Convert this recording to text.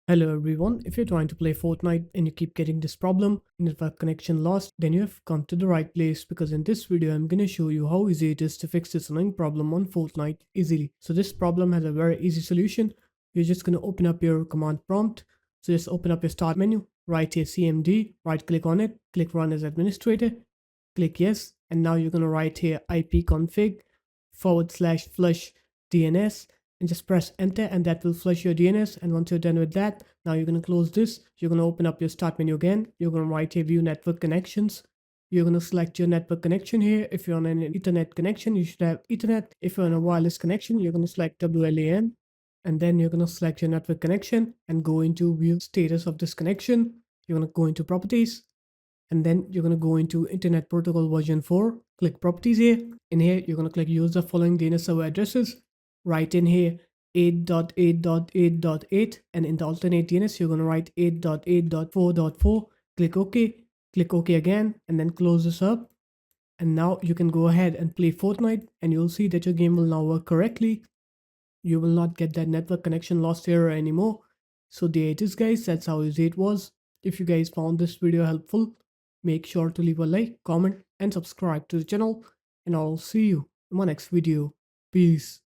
Hello everyone, if you're trying to play Fortnite and you keep getting this problem, network connection lost, then you have come to the right place because in this video I'm going to show you how easy it is to fix this annoying problem on Fortnite easily. So this problem has a very easy solution. You're just going to open up your command prompt. So just open up your start menu, write here CMD, right click on it, click run as administrator, click yes, and now you're going to write here ipconfig /flush DNS and just press enter and that will flush your DNS. And once you're done with that, now you're going to close this. You're going to open up your start menu again. You're going to write here view network connections. You're going to select your network connection here. If you're on an Ethernet connection, you should have Ethernet. If you're on a wireless connection, you're going to select WLAN. And then you're going to select your network connection and go into view status of this connection. You're going to go into properties and then you're going to go into Internet Protocol version 4. Click properties here. In here, you're going to click use the following DNS server addresses. Write in here 8.8.8.8 and in the alternate DNS, you're going to write 8.8.4.4. Click OK. Click OK again and then close this up. And now you can go ahead and play Fortnite and you'll see that your game will now work correctly. You will not get that network connection lost error anymore. So there it is guys, that's how easy it was. If you guys found this video helpful, make sure to leave a like, comment and subscribe to the channel and I'll see you in my next video. Peace.